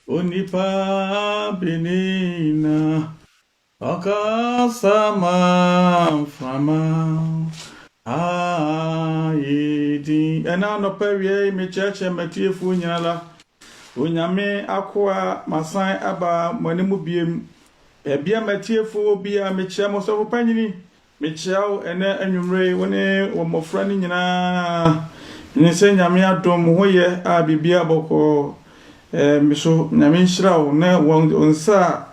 Onipa benina akasama fama aidi ena no pewie me cheche matiefu nyala onyame akoa masan aba manimu biem ebia matiefu bia me chia mo so panyini me chiao ene anwumre woni wo mofra ni nyina ni se nyame adom hoye a bibia boko miso nyame nhyirawo na wonsa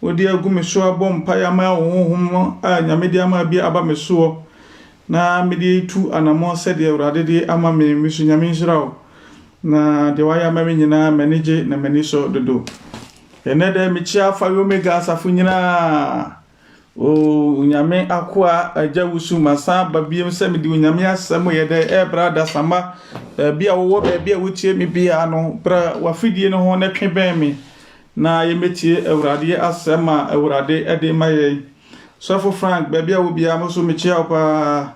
wodi agu miso abom payama honhom a nyame di ama bi aba miso na medi tu anamo sede awrade di ama me miso nyame nhyirawo na de waya ma me nyina manage na maniso dodo enede mi chia fa omega asafo nyina o nyame akwa ajawusu masa babiem se medi nyame asem yede brada sama bia wo bia wutie mi bia no bra wafidie no ho na tweben mi na yemetie awrade asema awrade ede maye sofo frank bia wo bia mo so mi chia pa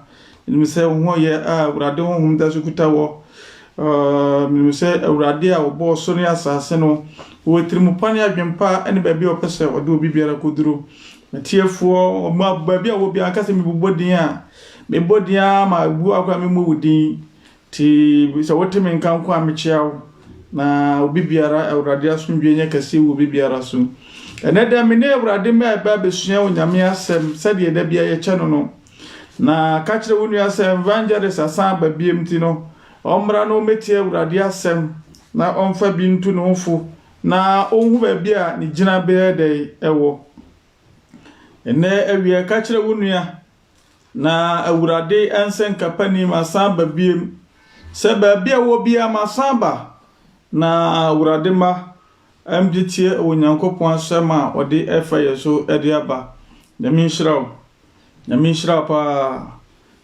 mi se ho ye awrade ho hum da sukuta wo mi se awrade a wo so ne asase no wo trimu adwempa ene bia opese ode obi biara koduro metiefo ma bia wo bia akase mi bobodin a me bodia ma bu akwa me mudin ti so wote me nkan kwa me chiawo na obi biara awrade asundwe nya kase wo obi biara so ene da me ne awrade me aba besua onyame asem sade da bia ye che no na ka kire wonu asem evangelist asan ba biem ti no omra no metie awrade asem na onfa bi ntu no fo na onhu ba bia ni gina be dey ewo ene awie ka kire wonu ya na awrade ansen kapani masan ba biem se ba bia wo bia masaba na awrade ma amditie onyankopon asema ode efa yeso ede aba nyame nhyira pa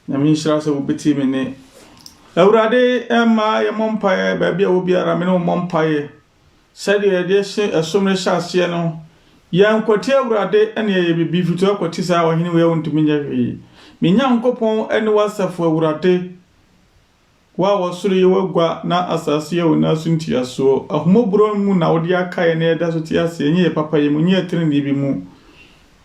nyame nhyira se obeti me ne awrade ema ye mompaye ba bia wo biara me no mompaye sede ede esomre hyase no yankwati awrade ene ye bibi fitu akwati sa wahene we wontumi nya hwe me nyankopon ene wasafo awrade wa wasuru ye wagwa na asase ye wona suntia so ahomobro mu na wodi akaye na eda so tiase enye papa ye mu nye trini bi mu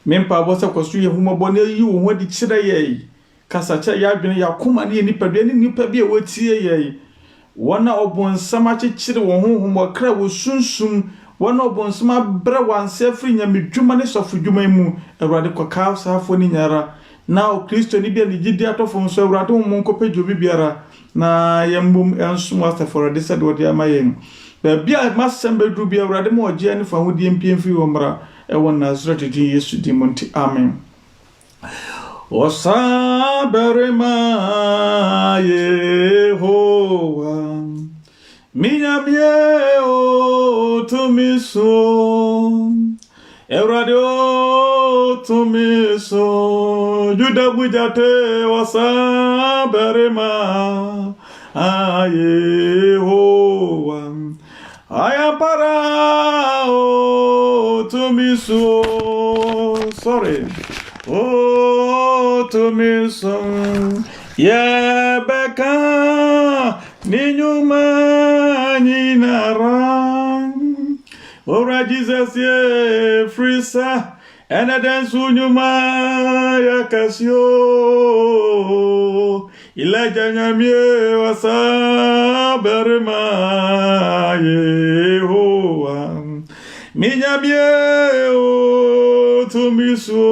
mempa bosa kwasu ye homobo na yi wo hodi kire ye kasacha ya adwene ya koma ne nipa de ne nipa bi e wotie ye wona obonsama kire wo honhom wakra wo sunsum wona obonsama bra wanse afri nyamedwuma ne sofodwuma mu awrade kwaka safo ni nyara na o kristo ni bia ni gidi atofo so awrade wo monkope jobi biara na yembum ensu wastafora de said wodi amayen bia masem bedru bia awrade mo oje ne fa hodi empie womra e won Nazareth din Yesu di monti amen osaberema Yehowa minyamie o tumiso awrade o tumiso juda bujate osaberema Yehowa ayapara o tumiso sorry o tumiso yebeka ninyuma nyinara ora Jesus ye frisa ena sunyuma yakasio ilaja nyamie wasaberema Yehowa minyamie o tumiso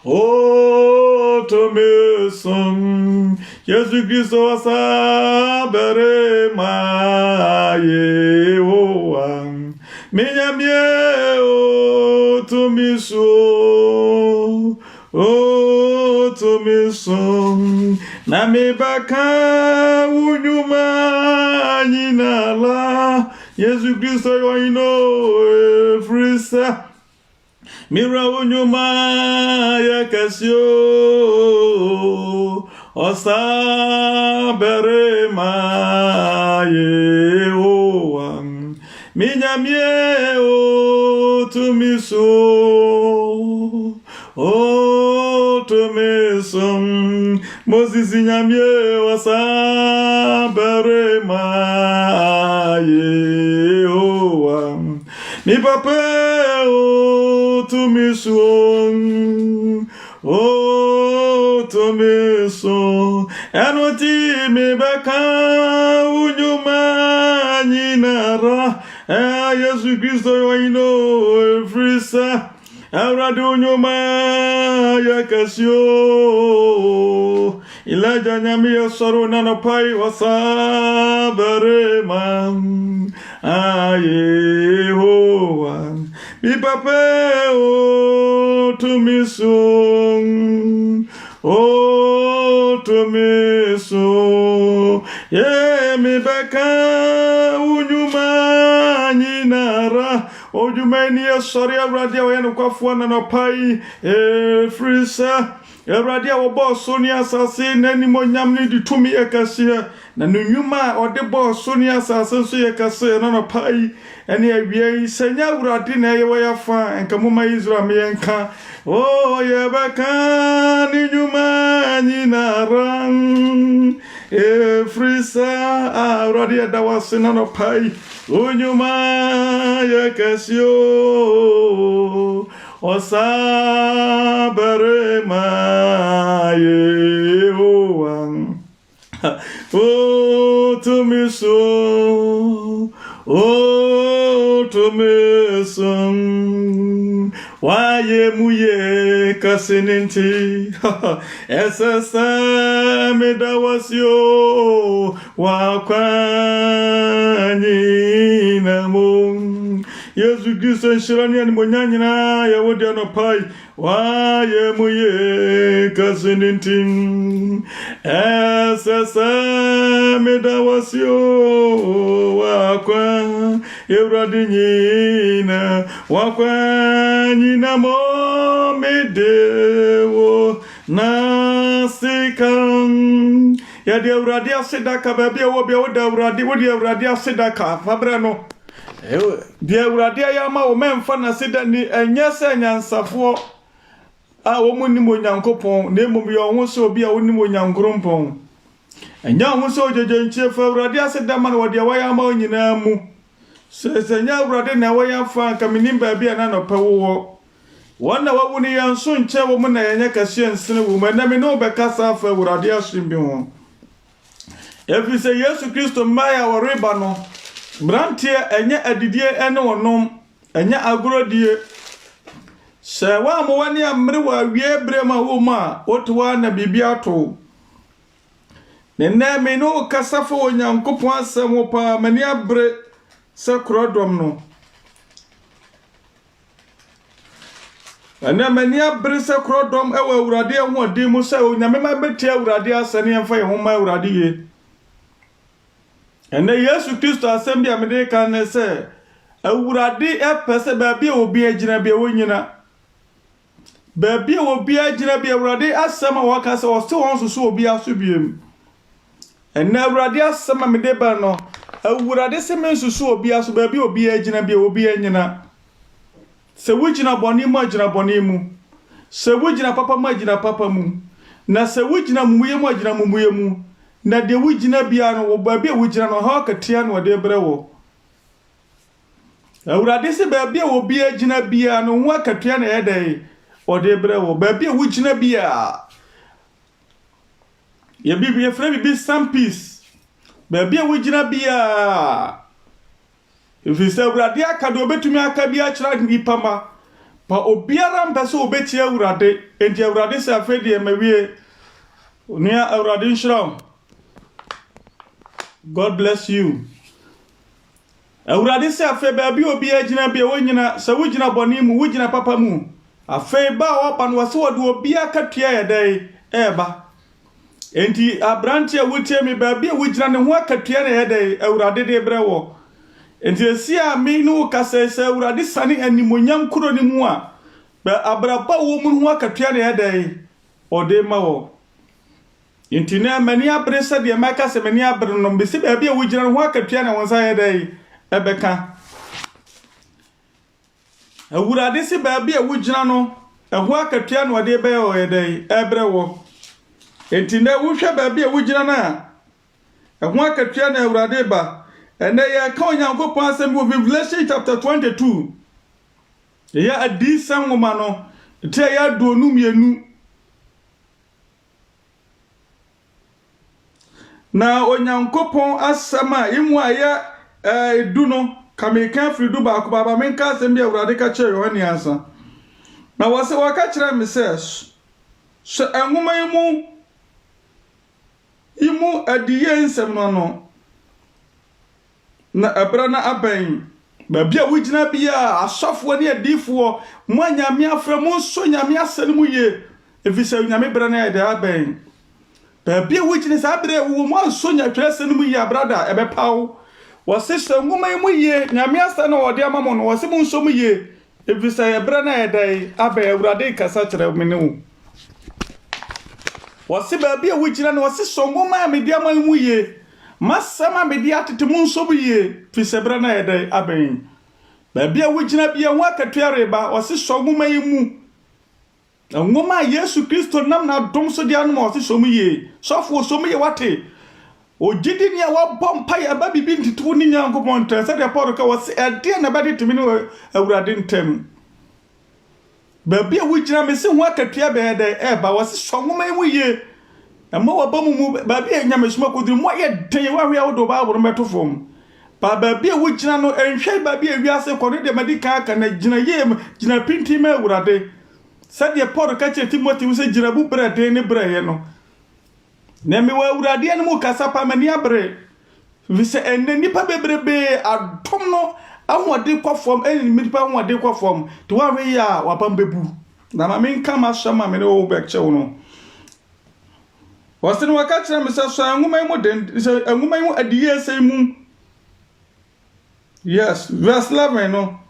o tumiso Yesu Kristo wasaberema Yehowa minyamie o tumiso o tumiso na mebaka unyuma nyinala Yesu Kristo yoino frisa mira unyuma yakasio osaberema Yehowa minyamie o tumiso o tumiso Moses nyamie wasaberema Yehowa mi papa o to me so o to me so enoti mi baka unyuma nyinara Yesu Kristo yoino frisa Aurado nyuma yakasio ilaja nyami yasoro nanopai wasabare man Ayehowa mi papa o to me so o to me so ye mi baka unyuma nyinara ojumani asori awrade oyeno kwafo na no pai frisa awrade wo boss oni asase nani monyam ni ditumi ekase na nunwuma ode boss oni asase so yekase na no pai ene awie senya awrade na ye yafa enka moma Israel me enka o ye baka ni nyuma nyinaran frisa awrade da wasena no pai Unyuma yakasio osabere Yehowa o to me so waye muye kasinenti esasa medawasio wakwani namo Yesu Kristo shirani ani monyanyina ya wodi anopai waye muye kasinenti esasa medawasio wakwa Euradinina wakwanyina mo medewo nasikan ya de Euradia sedaka baby wo be wo da Euradi wo de Euradia sedaka fabra no de Euradia ya ma wo memfa na seda ni enye se nyansafo a wo munnim onyankopon na emom ye ho so obi a wonnim onyankrompon enye ho so ojeje nchie fa Euradia sedama na wo de wa ya ma onyina mu senya Awurade na waya fa kaminim baabi ana no pewo wona wawu ni yanso nche wo mu na yenye kase nsene wo ma na me no be kasa fa Awurade asim bi ho efi se Yesu Kristo maya woriba no brantie enye adidie ene wonom enye agorodie se wa mo wani amre wa wie brema wo ma otowa na bibia to ne na me no kasa fa onyankopon asem pa mani abre se krodom no ana mani abre se krodom ewa Awurade ho odi mu se onyame ma beti Awurade asane emfa ye ho ma Awurade ye ene Yesu Kristo asem bia mede kan ne se Awurade epese baabi obi agina bia wonyina baabi obi agina bia Awurade asem a waka se o se won so obi aso biem ene Awurade asem mede ba no Awurade se mensusu obi aso baabi obi agina bia obi anyina se wugina boni mu agina boni mu se wugina papa mu agina papa mu na se wugina mumuye mu agina mumuye mu na de wugina bia no wo baabi wugina no ha katia no de brewo Awurade se baabi obi agina bia no ho akatua na yedai o de brewo baabi wugina bia ye bibie fra bibi some peace baabi wugina bia ifise Awurade aka do betumi aka bia kira nipa ma pa obiara mpese obeti Awurade enti Awurade se afedi e mawie onia Awurade nshram God bless you Awurade se afe baabi obi agina bia wonyina se wugina boni mu wugina papa mu afe ba oba no wase wode obi aka tua yedai eba enti abrante wutie mi baabi wugina ne ho aka tua na yedai Awurade de brewo enti esia mi no kase se Awurade sane animonyam kuro ni mu a ba abraba wo mu ho aka tua na yedai ode ma wo enti na mani abrese de maka se mani abre no besi baabi wugina ne ho aka tua na wonsa yedai ebeka Awurade se baabi wugina no eho aka tua na ode be o yedai ebrewo enti na wuhwe baabi wugina na eho aka tua na Awurade ba ene ya ka Onyankopon asem wo Revelation chapter 22 ya adi sangoma no te ya duonu mienu na onyankopon asama imu aya edu no kameka fridu ba ko baba menka asem bi awurade ka kire Yohane ansa na wose waka kire me so enwoma imu adiye nsem no na abra na aban ba bia wugina bia asofo ne adifo mo anyame afra mo so nyame asane mu ye efisa nyame bra na eda aban ba bia wugina sa bra wo mo so nya twesane mu ye brada ebe pawo wose so ngoma mu ye nyame asane ode amamo no wose mo so mu ye efisa bra na eda aban awurade kasa kire me ne wo wose ba bia wugina no wose so ngoma me dia mu ye masama medi atete mu nso bu ye fisebra na yede aben ba bia wugina bia ho akatuare ba wose so ngoma yimu ngoma Yesu Kristo nam na dom so dia no wose so mu ye sofo so mu ye wate ogidi ne wa bompa ya ba bibi ntituo ni nyankopon tan se de Paul ka wose ade na ba de timi no awurade ntem ba bia wugina me se ho akatua be yede ba wose so ngoma yimu ye amma wabamu ba bia nyamesuma kodiri mo ye den wa hwe awodo ba aboro meto fom ba bia wugina no enhwe ba bia wiase kone de medika aka na gina ye gina pinti ma awurade sade Paul ka che Timothy wo se gina bu brade ne braye no na me wa awurade ne mu kasa pa mani abre vise enne nipa bebrebe adom no ahode kwafom eni nipa ahode kwafom to wa hwe ya wapam bebu na ma men kama shama me no be che wo no wasini wakati misa so anguma imu den so anguma imu adiye seimu yes verse 11 no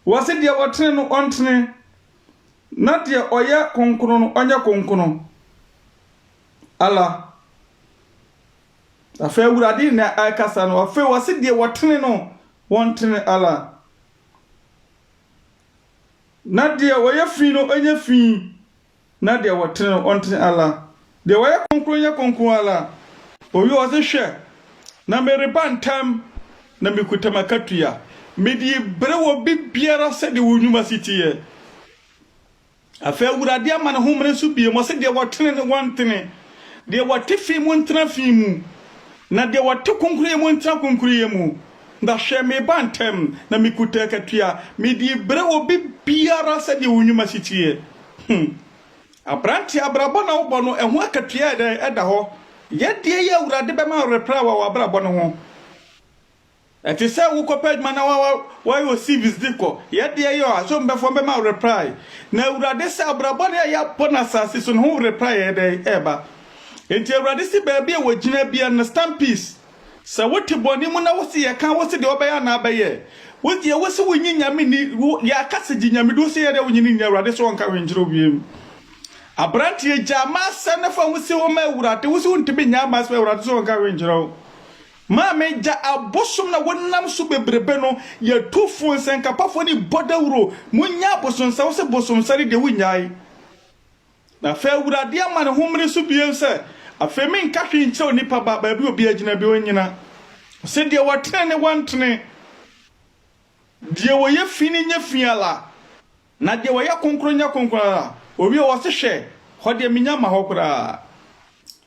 wasi dia watene no ontene na dia oya konkono no onya konkono ala afa awurade na akasa no afa wasi dia watene no wontene ala na dia oya fi no onya fi na dia watene no ontene ala de waya konkron ala owi wose hwe na meribantam na mikutamakatuya medi brewo bibiara se de wonuma sitiye afa awurade amane homre so bie mo se de wotene ne wontene de wotefi mu ntena fi mu na de wote konkron mu ntena konkron mu nda hwe me bantam na mikutakatuya medi brewo bibiara se de wonuma sitiye abranti abrabo na wo no eho akatua eda ho yedie ya awurade be ma reply wa abrabo no ho ati se wo koped mana wa yo civis diko yedie yo aso mbefo be ma reply na awurade se abrabo na ya pona sase so no reply eba enti awurade se ba bia wagina bia na stamp piece se wote boni mu na wo se ye kan wo se de obeya na abaye wotie wo se wonyi nyame ni ya kase ginyame do se ye de wonyi ni awurade so onka wenjiro biem abranti jama senefa wusi wo ma awurade wusi wontibe nyama so awurade so onka wenjiro ma me ja abosom na wonnam so bebrebe no ya tufu nsenka pafo ni bodawuro munya abosom sa wo se bosom sare de wunyai na fa awurade amane homre so biem se afemi nka hwe nkyerɛ nipa ba bi obi agina bi onyina se de watene ne wantene de wo ye fini nya fiala na de wo ye konkronya konkrola obi wo se hwe hode minyama hokura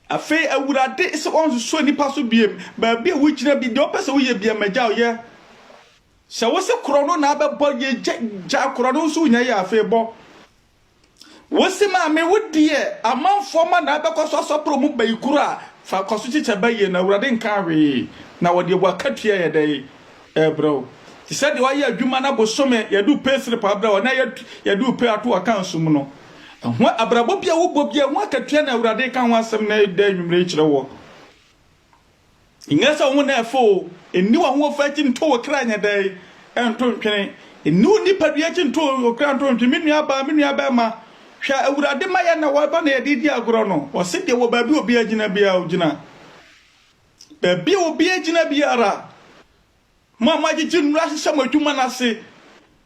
afi awurade se onso so nipa so biem ba bi wugina bi de opese wo ye bia magya ye se wo se krono na abebo ye ja krono so nya ye afi bo wo se ma me wodie amanfo ma na abekoso sopro mu bayikura fa koso chicha baye na awurade nka hwe na wode bo akatua ye dai bro ti se de wa ye adwuma na bosome ye du pesre pa bra na ye du pe ato akanso mu no ho abrabo bia wo bobia ho akatua na awurade ka ho asem na da nwumre kire wo ingasa wo na efo eni wa ho fa chi nto wo kra nya dai ento ntwene eni ni padua chi nto wo kra nto ntwene menua ba ma hwa awurade ma ya na wa ba na yedidi agoro no wo se de wo ba bi obi agina bia ogina ba bi obi agina biara mama ji nura hye madwuma na se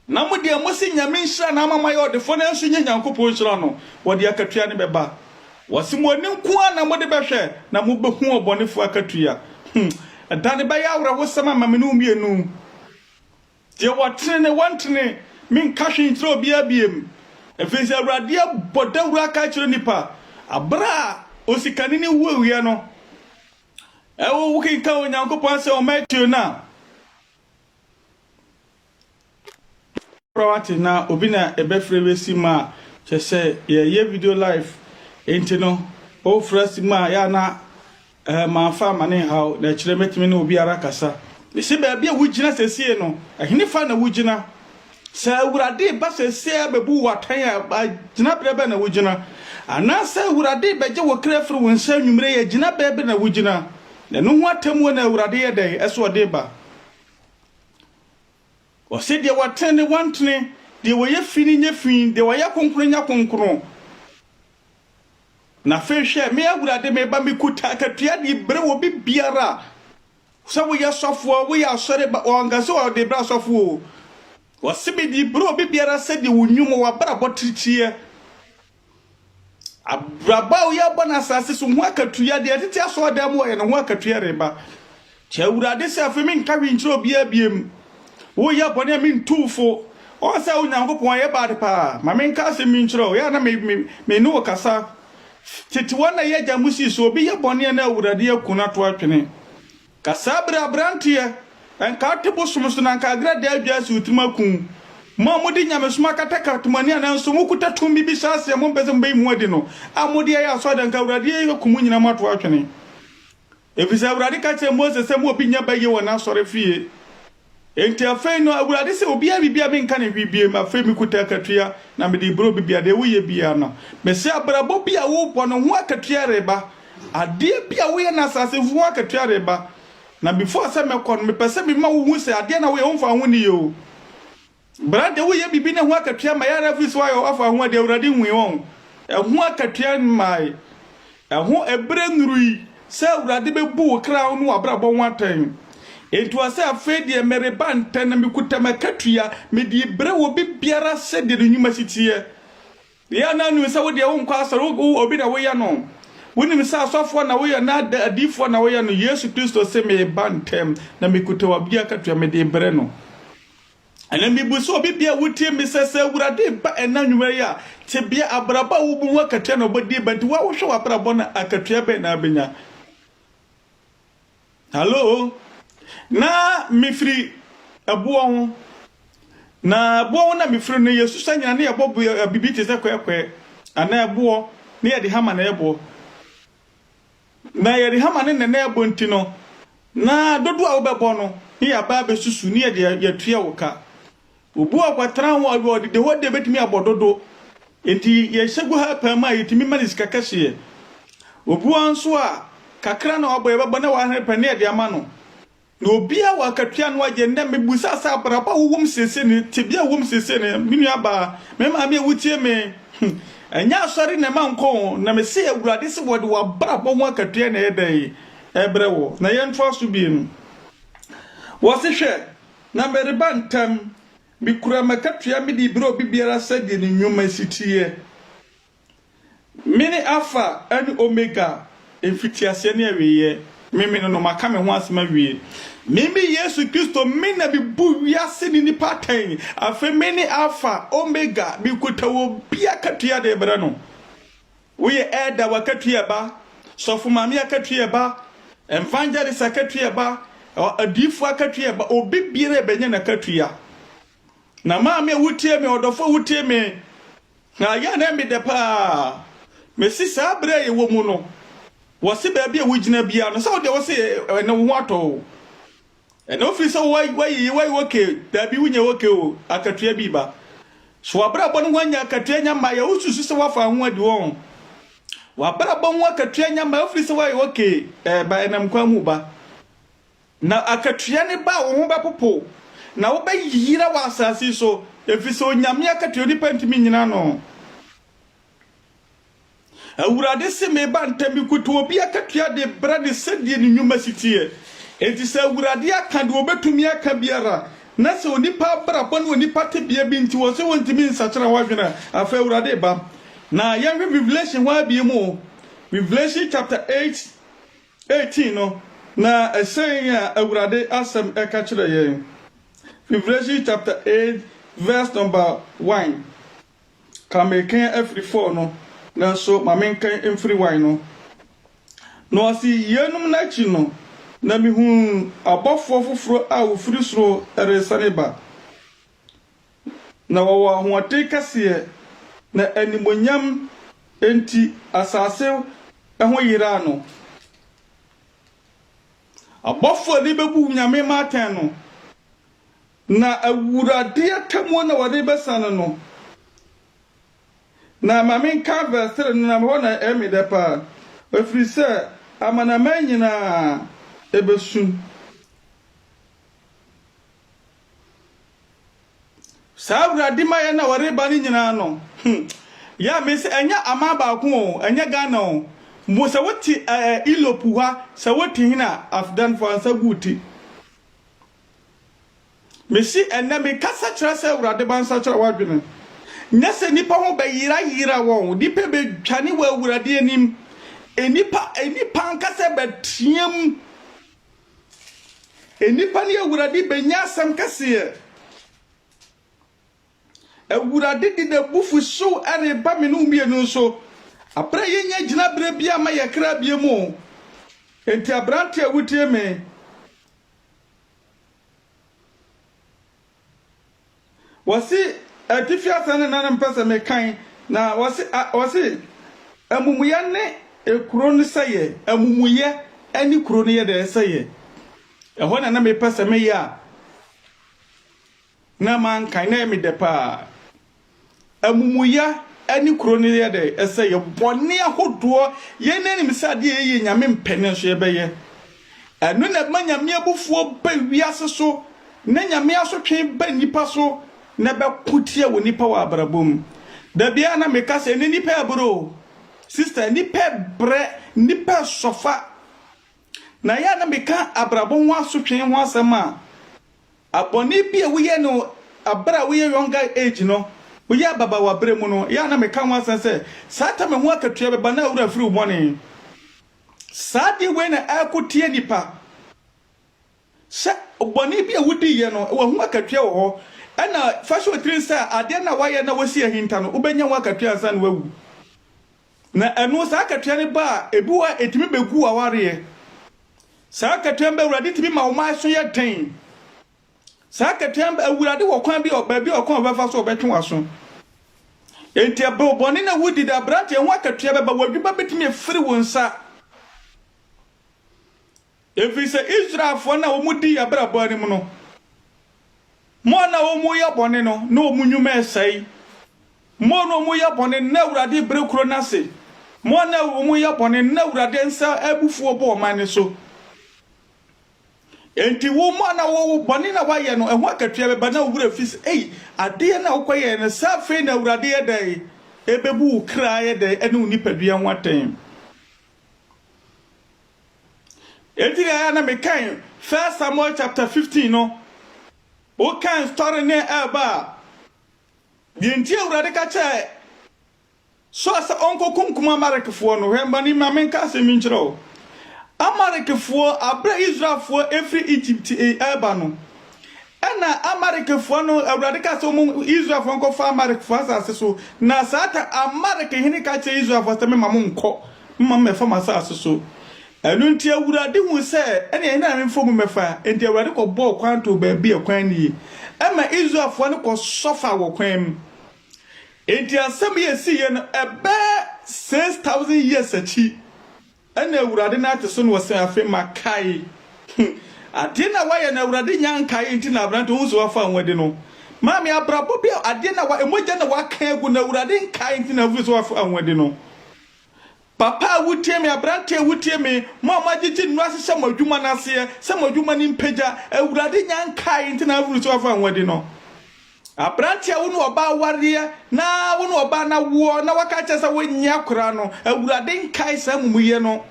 na mo de mo se nyame nhira na mama ye odefo na nso nya nyankopon nhira no wo de akatua ne beba wo se mo ni nko na mo de behwe na mo behu obonefo akatua dan ba ya awra wo sama mame no mienu je wo tene ne wantene min kashin tro bia biem efese awurade bodawura ka kire nipa abra osikani ni wuwe no ewo wukin ka onyankopon se o Matthew na prawati na obi na ebefre wesi ma chese ye video live enti no o frasi ma ya na ma fa mane haw na kire metimi na obi ara kasa isi ba bia wugina sesie no ehne fa na wugina sa awurade ba sesie bebu watan a gina brebe na wugina ana sa awurade beje wo krefre won sa nwumre ye gina bebe na wugina na no ho atamu na awurade ye dai eso de ba o se de watan ne wantene de wo ye fini nya fin de wo ya konkro nya konkro na fehwe me awurade me ba me kuta akatua de bre wo bibiara so we ya sofo we ya sore ba o ngase o de bra sofo o sibi di bre wo bibiara se de wonwum wa bra botrichie abraba o ya bona asase so ho akatua de tete aso da mo ye no ho akatua reba che awurade se afemi nka winchiro bia biem wo ya bone mi ntufo o se onyankopon ye ba de pa ma me nka se mi nchiro ya na me no kasa titi wana ye jamusi so obi ye bone na awurade akuna to atwene kasabra brantie enka tebo somso na nka agrade adwase utimakun ma mudi nyamesuma kataka tumani na nso mukuta tumbi bi sase mo mpese mbe mu ade no amudi ya so da nka awurade ye kumu nyina mato atwene efisa awurade ka che Moses se mo obi nya ba ye wona sore fie enti afei no awurade se obi a bibia me nka ne bibie ma afei mi kuta akatua na me di bro bibia de wo ye bia no me se abrabo bia wo bo no ho akatua reba ade bia wo ye na sase fu akatua reba na before se me kon me pese me ma wo hu se ade na wo ye mfa ho ni yo brade wo ye bibi ne ho akatua ma ya refi so ayo afa ho ade awurade hu won ho akatua mai ho ebre nrui se awurade bebu wo kra no abrabo ho atan enti wase afedi mereba ntana mikuta makatua me di bre wo bibiara se de nyuma sitie ya na nu se wo de wo nkwa asoro obi na wo ya no woni se asofo na wo ya na adifo na wo ya no Yesu Kristo se me bantem na mikuta wa bia katua me de bre no ana mi bu so bibia wotie me se awurade ba enanwuma ya te bia abraba wo bu akatua no bodi banti wa wo hwe wa abraba na akatua be na abenya hello na mifri abuo ho na abuo na mifri no Yesu sanyana ne yebobu bibiti se kwekwe ana abuo ne yede hama na yebo na yede hama ne na yebo ntino na dodo a wobebo no ne ya ba be susu ne yede yatua woka obuo kwatran ho de hode betimi abododo enti ye hyegu ha pa ma yitimi manisika kase obuo anso a kakra na obo yebebo na wa hrepa ne yede ama no no bia wa katua no agenda mebusa sa braba wum sese ne tibia wum sese ne minu aba me ma me wutie me anya sori ne manko na me se awurade se wode wa braba ho katua na yedai ebrewo na ye ntwa so bi no wo se hwe na mereba ntam bi kura makatua me di bro bibiara sadi ne nwuma sitie mini alpha and omega enfitiase ne aweye mimi no maka me ho asema wie mimi Yesu Kristo mina bi bu wiase ni nipaten afa mini alpha omega bi kutawo bia katua de bra no we elder wakatua ba sofu mami akatua ba evangelist akatua ba adifu akatua ba obi biere benye na katua na mami wutie me odofo wutie me na ya na me de pa me sisa bra ye wo mu no wose ba bia wugina bia no so de wose ne ho ato eno fi so wai woke da bi wunye woke o akatua bi ba so abra bo no hanya akatua nya ma ya ususu se wafa ho adi won wa abra bo ho akatua nya ma ofri se wai woke ba enam kwa mu ba na akatua ne ba wo ho ba popo na wo ba yira wa asasi so efi so nyame akatua di pantimi nyina no awurade se me ba ntami kuto obi akatua de brade sedie ni nyuma sitie enti se awurade aka de obetumi aka biara na se onipa bra bon onipa te bia bi nti wo se wontimi nsachara wadwena afa awurade ba na yɛhwɛ Revelation wa bi mu Revelation chapter 8:18 no na ɛsɛn a awurade asɛm ɛka kyerɛ yɛn Revelation chapter 8 verse number 1 Kameken every 4 no na so mamenkan every 1 no no asi yenum na chi no na mi hu abofo foforo a ofiri soro eresaneba na wawa hoate kase na animonyam enti asase eho yira no abofo ni bebu nyame maten no na awurade atamo na wade besana no na mamenka verse 3 na ho na emidepa ofiri se amana manyina ebesun Sauradi ma na ware bani nyina no ya me se enya amaba ko enya Ghana o mo se woti ilopu ha se woti hina afdan for ansa guti me si enne me kasa kira se urade ban sa kira wadwene nya se nipa ho be yira won nipa be twane wa urade anim enipa nkasa betiam enipa ne urade be nya asam kase awurade di da bufu so are ba me no mienu so apra yenya gina bra bia ma yakra bia mu enti abrante awutie me wasi atifia sane na mpesa me kan na wasi amumuya ne ekuro ne saye amumuye ani kuro ne ye de saye eho na me pesa me ya na man kan na me de pa amumuya ani kuro ne ye de esaye bone ahodo ye nanim sade ye nyame mpene so ye beye anu na manyame abufuo ba wiase so na nyame asotwe ba nipa so na be kutie wo nipa wa abrabom da bia na me kase ni nipa abro sister nipa bre nipa sofa na ya na me ka abrabom wa asotwe ho asema aboni bia wo ye no abra wo ye younger age no wo ye baba wa bre mu no ya na me ka ho asense sata me ho akatua be ba na wura firi ubone sadi we na akutie nipa sa oboni bia wudi ye no wo ho akatua wo ho ana fashion trinsa ade na waye na wasi ahinta no ubenya wakatua san wawu na eno sa akatua ne ba ebiwa etimi begu aware sa akatua ba urade timi ma wo ma so ye den sa akatua ba urade wo kwan bi oba bi okon ba fa so obetwe aso enti aba boni na wudi da brante ho akatua ba wadwuba betimi efiri wonsa efise Israel fo na wo mudi abrabo ani mu no mo na omu ya bone no na omunyuma esai mo no omu ya bone na urade brekuro nase mo na omu ya bone na urade nsa abufu obo mane so enti wo mo na wo bone na waye no eho akatua be na wura fis ade na okoye ne safe na urade ye dai ebebu kra ye dai ene nipadua nwaten enti ya na me kan 1 Samuel chapter 15 no o kan story ne aba binti urade ka che so asa onko kunkuma marekefo no hemba ni mamenka se minchiro amarekefo abra Israelfo every Egypt aba no ana amarekefo no urade ka so mu Israelfo onko fa amarekefo asase so na sata amareke hini ka che Israelfo teme mamunko mamme fa masase so enu nti awurade hu se ene na memfo mu mefa enti awurade ko bo kwanto ba bi ekwan ni ama Israelfo ne ko sofa wo kwan enti asem ye si ye no ebe 6000 years achi ene awurade na ate so no se afi makai ade na waye na awurade nyankai enti na abrante hu so wafa nwade no mami abrabo bi ade na wa emoja na waka egu na awurade nkai enti na hu so wafa nwade no papa wutie me abrante wutie me mo magigi nwa sese madwuma na se se madwuma ni mpagya awurade nyankai enti na avuru so afa nwade no abrante wo no oba ware na wo no oba na wo na waka kyesa wonya kora no awurade nkai sa mumuye no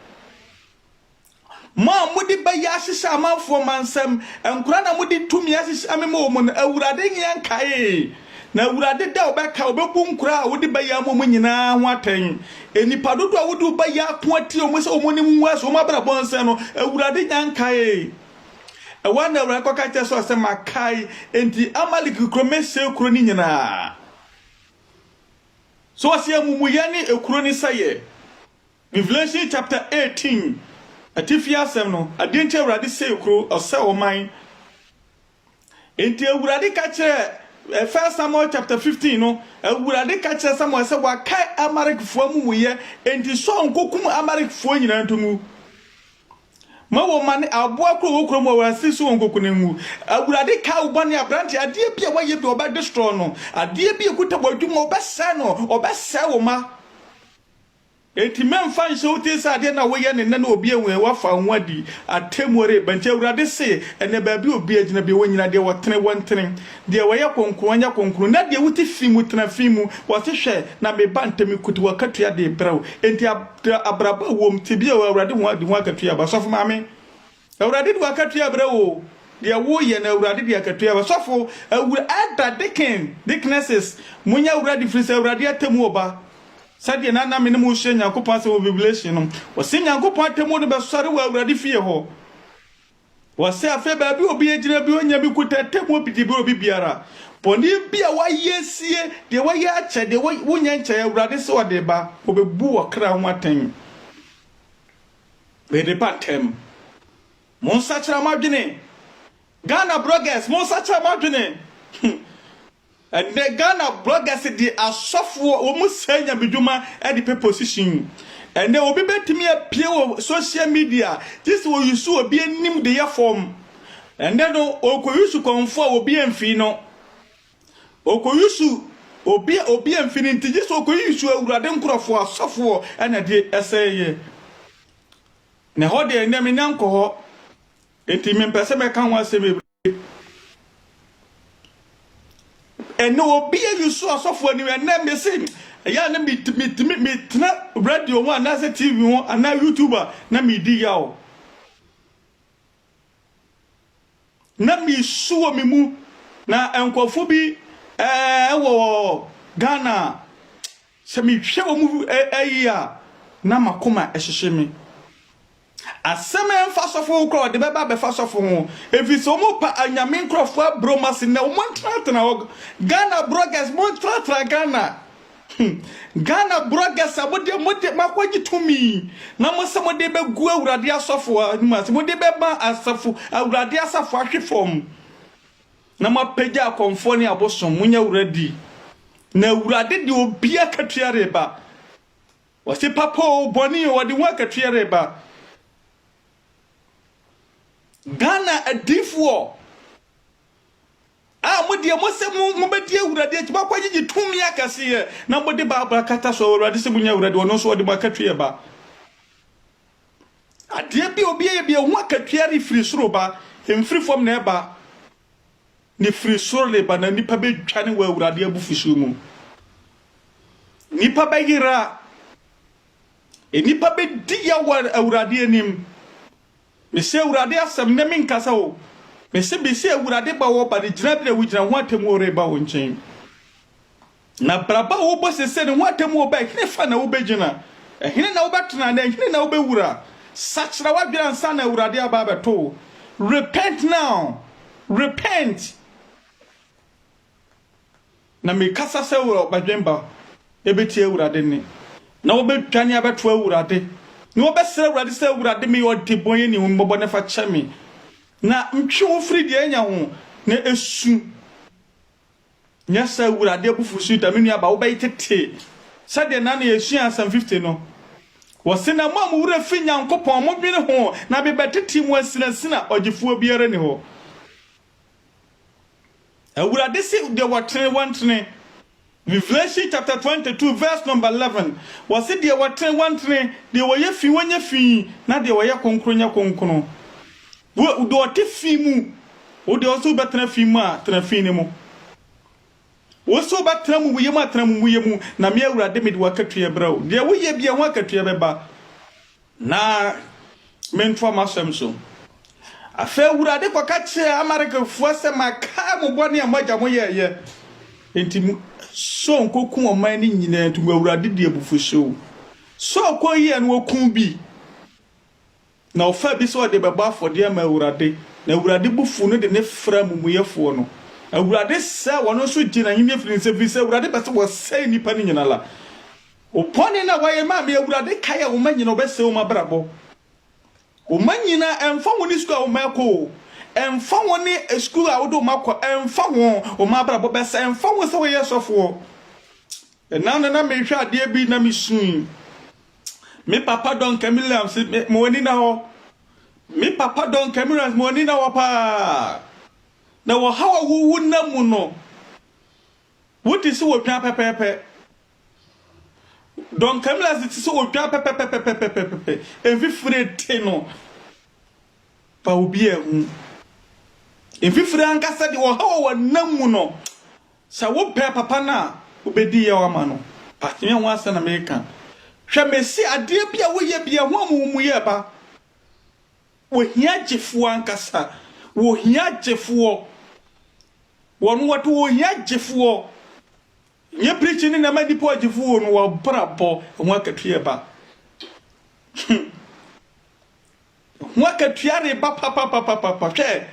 mo mudi ba ya sese amanfo mansam enkora na mudi tumi asese amemo mo no awurade nyankai na urade da obeka obeku nkura wodi baya mo nyina ho atan enipa dodo a wodi baya ko ati o mo se o mo ni nwa so mo abra bonse no urade nyankae one na awurade kɔka kyerɛ sɛ ɔsɛ makae enti Amalek kuro mɛsɛ kuro ni nyinaa so ɔsɛ amumuyɛ ne ekuro ni sɛyɛ Revelation chapter 18 atifi asɛm no adeɛ nti awurade sɛ kuro ɔsɛ ɔman enti awurade ka kyerɛ 1 Samuel chapter 15 no awurade ka kyerɛ Samuel sɛ wakae Amalekfoɔ amumuyɛ enti so nkokum Amalekfoɔ nyinaa ntomu ma wo mane aboa kro wo mu awurasi so nkokunengu awurade ka ubani abrante ade bia waye bi oba destroy no ade bia kuta bodwuma obesa no obesa wo ma enti memfa nhyɛ wote sɛ ade na woyɛ ne na obi enwe wafa nwadi atemore banche awurade se ene baabi obi agina bi wonyina de wotene wontene de woyɛ konkronyɛ konkro na de wuti fimu tena fimu wɔtehwɛ na me bantemi kuti wakatua de brew enti abraba wom tibi awurade ho ade ho akatua ba sofo maame awurade de wakatua brew de woyɛ na awurade de akatua ba sofo awurade dicknesses munya awurade firi sɛ awurade atemu oba Sadia na me mu hye Nyankopɔn sɛ wɔ Revelation no wɔse Nyankopɔn atemu no bɛsɔre wɔ awurade fie hɔ wɔse afa baabi obi agina bi onya bi kuta atemu bi de bi obi biara bɔne bi a wayɛ sie de wayɛ akyɛ de wonya nkyɛ awurade sɛ wɔde ba obebu wɔ kra ho aten bɛde pantem monsa kyerɛ madwene Ghana bloggers monsa kyerɛ madwene and the Ghana bloggers the asofo omu senya biduma at the position and they will be better me appear social media this will you so be nim the form and then oko yusu konfo obi amfi no oko yusu obi amfi nti this oko yusu awurade nkrofo asofo na de eseye na ho de ndem nyanko ho enti me pese me kan wa sebe and no be you so asofo ni na me say ya na me tena radio one na say TV one and na YouTuber na me di ya o na me suo me mu na enkofo bi wo Ghana se me hwe wo mu ayi na makoma ehyehye me aseme mfa sofo kro de beba be fa sofo ho efiso mo pa anyame nkrofo abromase na mo ntratra Ghana bloggers mo ntratra Ghana Ghana bloggers abode makwaji tumi na mo se mo de be gu awurade asofo anuma se mo de be ba asafo awurade asafo ahwefom na ma pagya konfo ne abosom munya awuradi na awurade de obi akatuare ba wose papo boni wode ho akatuare ba Ghana adifo mo de mo se mo bedi awurade ati ba kwagye tumi akase na mo de ba kata so awurade se munya awurade ono so de makatue ba ade bi obi ye bi ho akatue refri soro ba emfri fom na eba ni free soro le ba na nipa be twane wa awurade abufusu mu nipa ba yira nipa be di ya wa awurade anim me se awurade asem na min kasa o me se be se awurade ba wo ba de gina bi na wo gina ho atemu ore ba wo nchen na braba wo bo se se ne ho atemu o ba hine fa na wo be gina hine na wo betena na hine na wo be wura sachira wa bia nsa na awurade aba beto repent now repent na me kasa se wo badwemba ebeti awurade ni na wo be twane abeto awurade no be sere awurade se awurade me yodi bonye ni mbobɔ ne fa kyeme na ntwe wo firi de anya ho na esu nya se awurade abufusu da menu aba wo be tete sade na na yesu ansam 50 no wo se na mam wura fi Nyankopɔn mo dwene ho na be betete mu asina ogifuo biara ni ho awurade se de wotene Revelation chapter 22 verse number 11 was it the wotene wantene de woye fi wonya fi na de woye konkronya konkro wo do te fi mu wo de oso betena fi mu a tena fi ne mu wo so betena mu ye mu atena mu ye mu na me awurade me de wakatua brawo de woye bia ho akatua beba na mentwa masem so afa awurade kwaka che America fo se maka mo bone amaja mo ye enti so nkoku oman ni nyina tu awurade de abufuso so ko yi an okun bi na ofa bi so de beba afode ama awurade na awurade bufu no de ne fra mumuyefo no awurade sa wono so gina himye firi se fi se awurade bese wo sai nipa ni nyina la opone na waye ma me awurade kaya wo manyina obese wo mabrabo wo manyina emfa woni sku a wo mako emfa woni sku a wo do mako emfa wo mabrabo bese emfa wo se wo yesofo na me hwa ade bi na me sun me papa don Camilla mo woni na ho me papa don Camilla mo woni na ho pa na wo hawa wu na mu no wuti se wo twa pepepe don Camilla se wo twa pepepe enfifure te no pa obi ehu enfifure ankasa de wo hawa wo na mu no sa wo pe papa na obedi ya wa ma no pa me ho asa na me kan hwe mesi ade bia wo ye bia ho amu ye ba wo hia gyefu ankasa wo hia gyefu wonu wato wo hia gyefu nye preach ni na madi po gyefu no wo brabo ho akatua ba ho akatua re ba papa hwe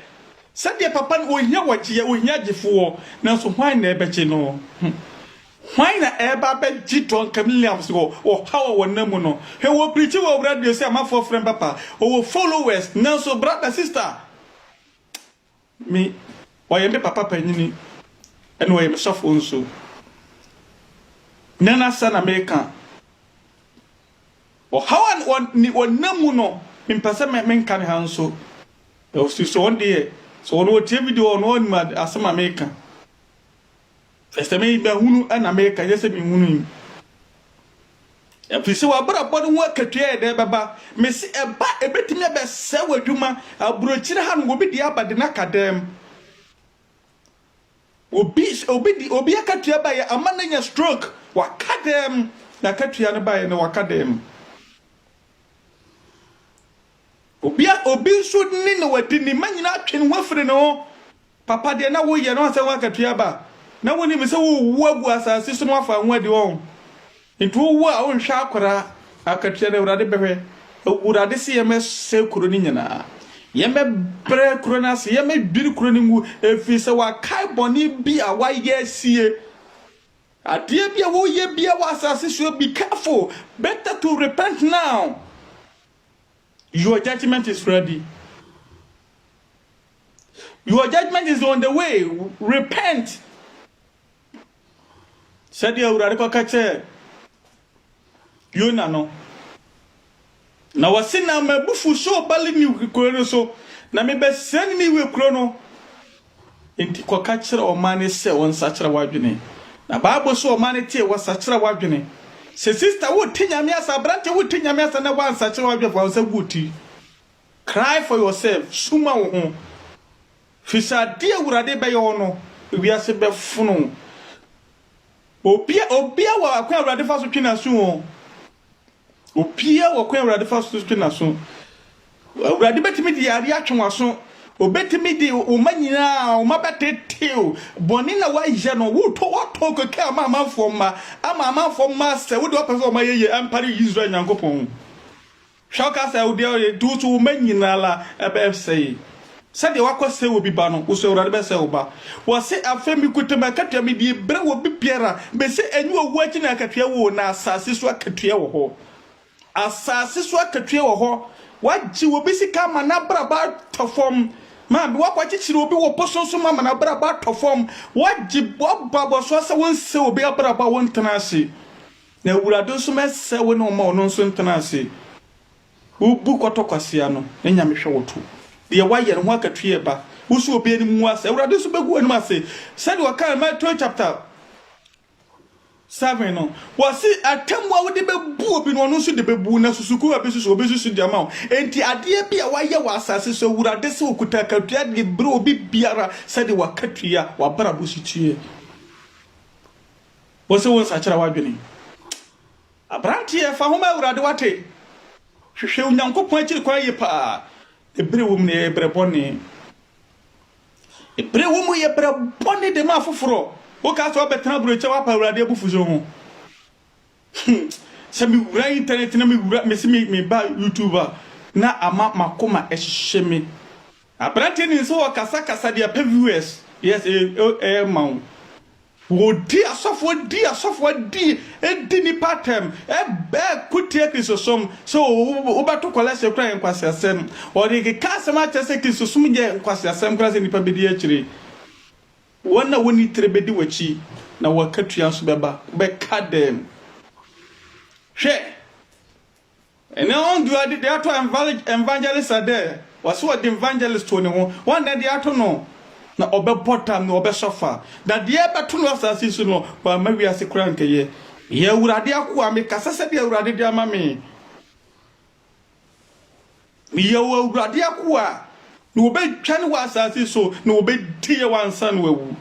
sade papa wo hia wache wo hia gyefu na so hwan na ebeche no why na eba be Don Camilla go or how one name no he will preach over radio say my for friend papa or followers now so brother sister me why am papa panini and why am soft also nana san America or how one name no in person men can hanso so one day so no video on one mad as some American first me be hunu na America yese me hunu e fi se wa bra bodo ho akatua e de baba me se eba ebetimi be se wadwuma aburochire ha no obi di abade na kadem obi akatua ba ye amananya stroke wa kadem na akatua ne ba ye na wa kadem obi so ni na wadi ni manyina atwe ne ho afire no papa de na wo ye no se wa akatua ba na woni me se wo agu asase so no afa ho de won ntu wo a won hwa akora akatua de urade behwe urade se ye me se kuro ni nyina ye me bre kuro na se ye me biri kuro ni ngu efi se wa kai boni bi a wa ye sie ade bi a wo ye bi a wa asase so be careful better to repent now your judgment is ready your judgment is on the way repent Sadi urare kwa kache Yona no na wasina mabufu so bali ni kuro so na me be sani ni we kuro no enti kwa kache o mane se won sachira wadwene na baabo so o mane tie wo sachira wadwene se sister wo tinyame asa brante wo tinyame asa na wan sachira wadwene fa so guti cry for yourself suma wo ho fisa die urade be yo no wiase be funu Opia wa akwa awrade fa so twina so opia wa akwa awrade fa so twina so awrade betimi di yare atwenwa so obetimi di o manyina o mabeteteo boni na wa je no wo to ka amanfo ma se wo de opese o mayeye empire Israel nyankopon shoka se wo de do to manyina la ebe say Sade wakose obi ba no wo so awrade be se oba wo se afemi kutema akatua me die bre wo bi piara be se enyu owu achi na akatua wo na asase so akatua wo ho asase so akatua wo ho waji wo bi sika ma na braba tofom ma bi wakwachichire obi wo posonso ma na braba tofom waji baba so se won se obi braba won tenase na awurade so me se wo no ma ono so tenase ubu kotokwase no enya me hwe wo to de waye no akatua ba usu obi ani mu ase awurade so begu anu ase said waka Matthew chapter 7 no wasi atemwa wode bebu obi no no so de bebu na susuku abesusu obesusu de ama enti ade bia waye wa asase so awurade se okuta akatua de bro obi biara said wakatua wa brabo sitie wose won sachira wadwene abrantie fa homa awurade wate hwehwe unyankopon akiri kwa ye pa ebre wom ne ebre boni ebre wom ye ebre boni de ma foforo o ka so betena broche wa pa awurade abufuzo ho se mi wura internet na mi wura me ba YouTuber na ama makoma ehye me Abrante ni so kasa dia pe viewers yes ma wo di asofo di ni patem be kutie kristosom so wo bato kolase kra enkwase asem o de ke kasema chese kristosom je enkwase asem kra se nipa bedi akire wona woni trebedi wachi na wakatua so beba be kadem hwe ene on do ade de ato evangelist ade was what the evangelist to ne ho one day de ato no na obepotam na obesofa na de beto no asase su no ba ma wi ase kura nkeye ye urade akoa me kasase de urade de ama me ye urade akoa na obetwa ne wa asase so na obedie wansa no wawu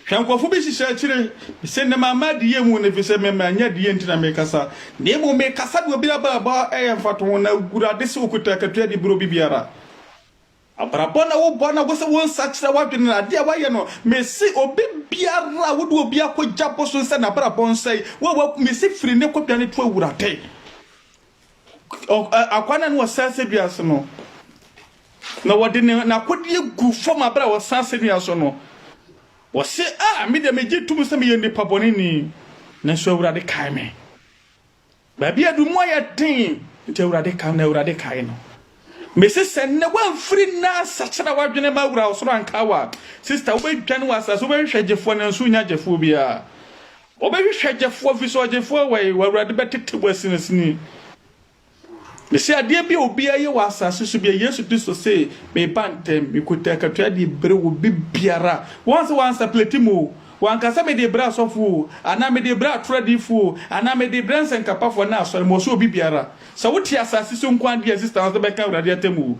hwankofo bi hihye akire se ne mama de ye mu ne fi se me anya de ye ntina me kasa ne mu me kasa de obi aba mfato na urade se okuta katua de bro bibiara abrabona wo bona wo se won sakira wadwene na de abaye no mesi obi biara wo do obi akogya poso se na brabon sei wo mesi firi ne kopia ne to awurate akwana no sanse duaso no na wode ne na kodie gu fom abra wo sanse duaso no wo se me de meji tum se me yende pabone ni na so awurade kai me ba bia du mo ya tin nti awurade kai na awurade kai no Mrs. Senne one free na sachara wadwene ma wura osoro ankawa sister we dwan wasa so we hwegefo na nso nya gefo bia obe hwegefo fi so gefo we wurade betete wasinesini me se ade bia obi aye wasa so bia Yesu Kristo say me bantem me kota katua de bre wo bibiara once platimo wankasa me de bra sofu ana me de bra tradifo ana me de bra senkapafo na asore mo so bibiara so wuti asase so nkwan dia sister so be kan urade atemu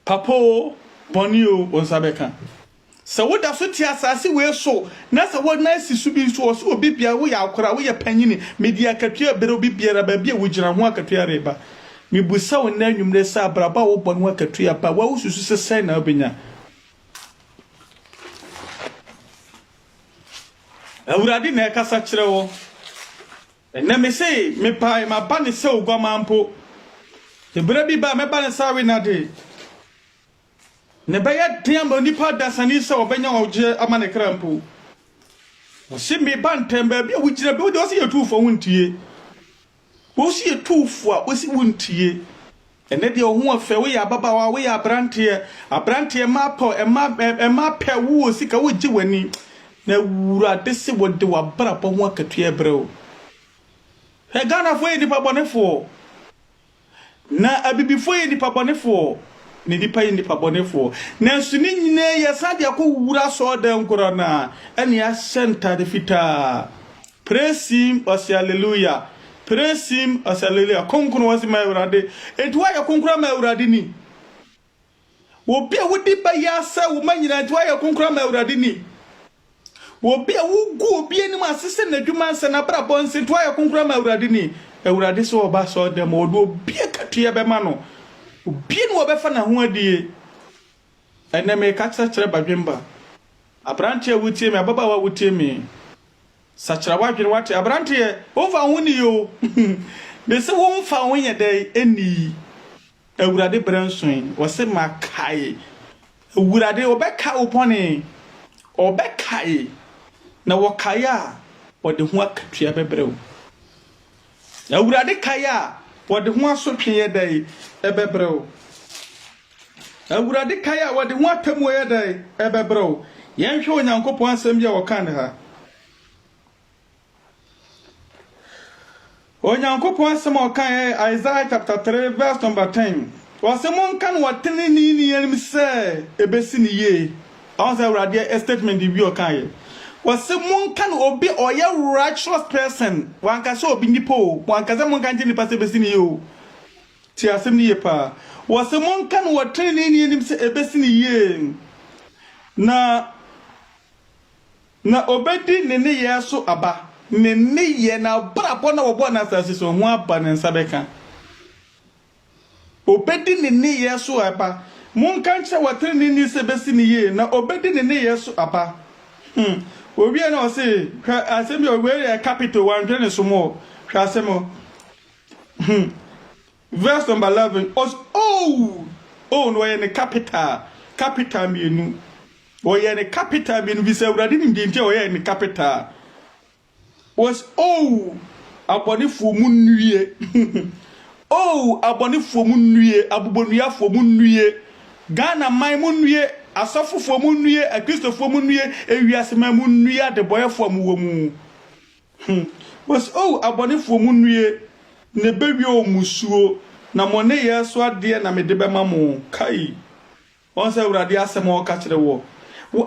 papo bonio onsabeka so wuda so ti asase we so na so wona sisu bi so so bibia wo ya akora wo ya panyini me dia katua bere bibiara ba bia wo gira ho akatua reba me busa wona anwumre sa braba wo bonu akatua pa wo susu sesai na obenya awurade na ekasa kire wo na me sei me pai ma ba ne se ogwamampo te bra bi ba me ba ne sawe na de ne ba ya tiamba nipa dasani se obenya oje amane krampo wo se me ba ntemba bi wo gira bi wo de wo se yetufo wuntie wo se yetufo a wo se wuntie ene de ho afa wo ya baba wa wo ya abrante ma po ma pe wo sika wo gi wani na wurade se wode wabra po ho akatua brɛo he Ghana fo yedi pabonefo na abibifo yedi pabonefo ne dipa yedi pabonefo na suni nyine yesade akowura so dan korona ene ya senta de fita praise him hallelujah praise him hallelujah konkunu wasi ma urade etwa ya konkura ma urade ni obi a wodi ba ya sa wo manyina etwa ya konkura ma urade ni obi a wugu obi anim asese na dwuma nsa na bra bonse to aye konkura ma awurade ni awurade so oba so dem odo obi akatua be ma no obi ne obefa na ho adie ene me ka kire badwemba abrante awutie me ababa wa wutie me sachira wadwene wate abrante o fa ho ni yo me se wo mfa ho ye dai eni awurade branson wo se makai awurade obeka opone obekai na wakaya wode ho akatua bebrɛw awurade kaya wode ho asotwe ye dai ebebrɛw awurade kaya wode ho atamu ye dai ebebrɛw yenhwe onyankopɔn asɛm bia wɔka ne ha onyankopɔn asɛm wɔka Isaiah chapter 3 verse number 10 wɔsɛm nkan wɔtene ni anim sɛ ebesi ne ye ɔnsa awurade a statement bi wɔka wase monkan obi oye righteous person wankase obi nipo wankase monkan nipa se besini yo ti asem ni yepa wase monkan wotene ni nim se ebesini ye na obedi ne ne yeso aba ne ne ye na brabo na wobo na asase so ho aba ne nsabeka obedi ne ne yeso aba monkan che wotene ni se besini ye na obedi ne ne yeso aba obi na say asem your way capital 120 small asem verse number 11 oh no ye ne capital mienu oye ne capital mienu bi se awurade nim de ntia oye ne capital was oh abonifo mu nwie oh abonifo mu nwie abubonuafo mu nwie Ghana man mu nwie asafofo mu nwie akristofo mu nwie ewiasema mu nwie adeboyefo mu wo mu was oh abonifo mu nwie ne bewie omusuo na mone yeso ade na mede bema mu kai on se urade asem o ka kire wo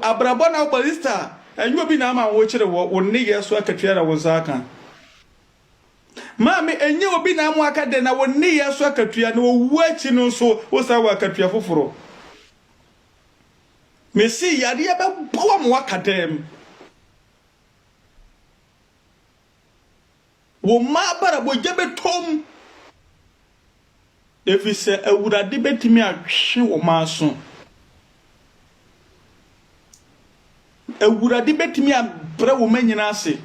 abrabo na balista enyo bi na ma wo kire wo ne yeso akatua na wo zaka mami enye obi na mu aka de na wo ne yeso akatua na wo wuachi no so wo sa wo akatua foforo mesi yade ya be bo mu akadem wo ma bara bo jebe tom efise awurade betimi ahwe wo ma so awurade betimi abra wo manyina ase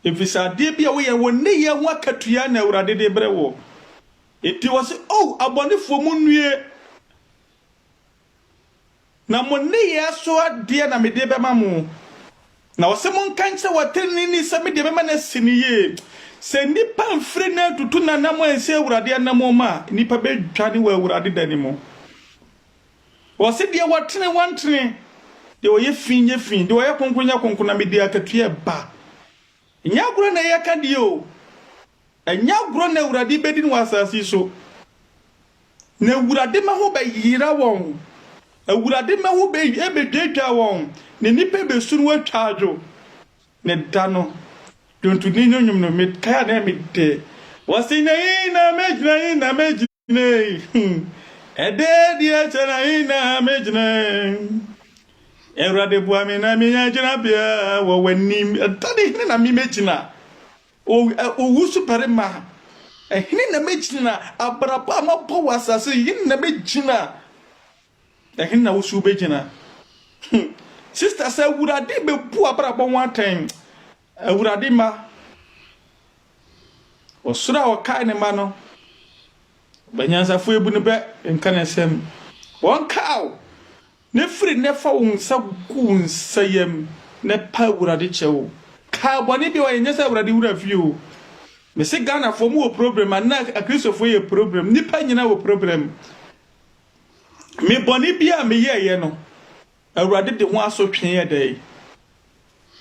efise ade bia wo ye wo ne ye ho akatua na awurade de bre wo eti wo se oh abonefo mu nwie na mo ne ye so ade na mede be ma mo na wo se mo nkan se wateni ni se mede be ma na siniye se nipa mfre na tutu na namo ense awurade anamo ma nipa be dwane wa awurade dani mo wo se de watene wantene de wo ye fin de wo ye konkonya mede akatua ba nyagro na ye ka de o nyagro na awurade bedi no asasi so na awurade ma ho ba yira won awurade ma ho ba ebedwa won ne nipa be sunu atwajo ne dano dontu ni nyum no met kaya na mete wasina ina mejina ede dia chana ina mejina awurade bua me na me nyagina bia wo wanim tade hine na me mejina o wusu parema hine na mejina abrapa ma po wasase hine na mejina hine na wusu bejina sister say awurade be bu abrapa wanten awurade ma osura o kai ne ma no banyansa fo ebu ne be nkanesem won kaw ne free ne fa wonsa ku nsayem ne pa awurade chewo ka boni bi o yenyesa awurade wura fio me se Ghana fo mu o problem na akristofo ye problem nipa nyina wo problem me boni bi a me ye no awurade de ho asotwe ye dai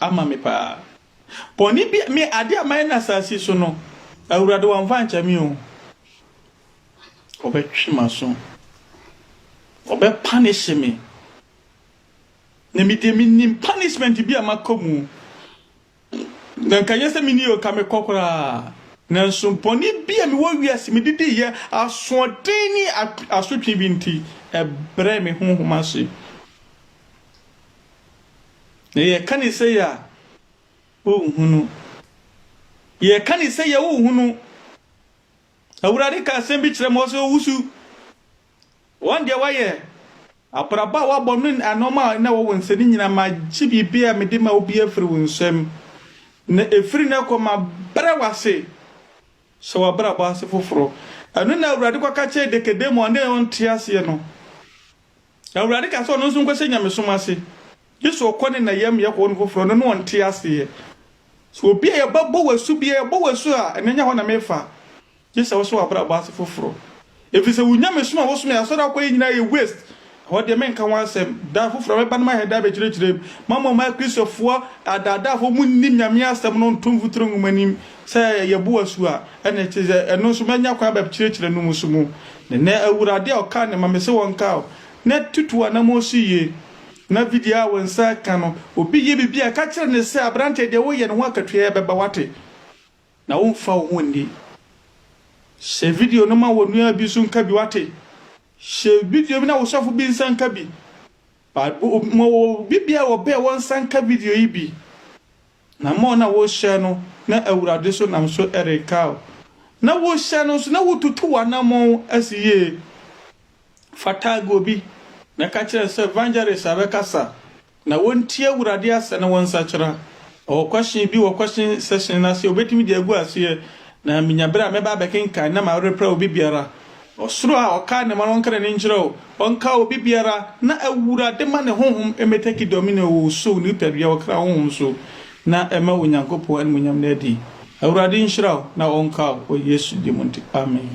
ama me pa boni bi me ade amai na sasi so no awurade wan fa ncha mi o obetwi maso obe punish me ne mi de minim punishment bi amakomu na kanyesa mi ni o ka me kokora na so boni bi a me wo wiase me didi ye asodeni asotwe binti ebre me honhoma se ye kan say ya hunu ye kan say ya hunu awurade ka sembi kire mo so wusu one day waye apraba wa bonu anoma na wo nsani nyina ma gibi bia me de ma obi afiri wonsam na efiri na ko ma bra wase so wa bra ba se foforo anu na awurade kwa ka che de kedemo ne on tiase no awurade ka so no nso kwese nyamesom ase yeso okone na yam ye ko no foforo no on tiase so obi e babo wasu bia e bo wasu a enenya ho na mefa yeso wo so wa bra ba se foforo efise wunyamesoma wo so me asora kwa nyina ye waste what the men can want sem da foforo me ban ma he da be chire mama ma kristofo adada fo munnim nyame asem no ntomfu trongu manim se ye bo wasu a ene cheze eno so menya kwa ba chire no musumu ne awurade o ka ne mamese won ka na tutu na mo siye na video a wonsa ka no obi ye bibia ka kire ne se abrante de wo ye ne ho akatua be ba wate na wo mfa wo ndi se video no ma wonu abi sun ka bi wate se video bi na wo sofo bi nsan ka bi ba mo bibia wo be won san ka video yi bi na mo na wo share no na awurade so nam so ereka na wo share no so na wo tutu wa na mo asiye fatago bi na ka kire se evangelist abekasa na won tie awurade asa na won sa kira o question bi wo question session na se obetimi de agu ase na minyabra meba bekenka na ma repra obi biara ɔsoro a ɔka ne ma no ɔnka ne nkyerɛ o ɔnka obi biara na awurade ma ne honhom emetaki domino wo so nipa bia ɔkra honhom so na ɛma onyankopɔn animuonyam na adi awurade nhyira na ɔnka o Yesu di mu nti amen.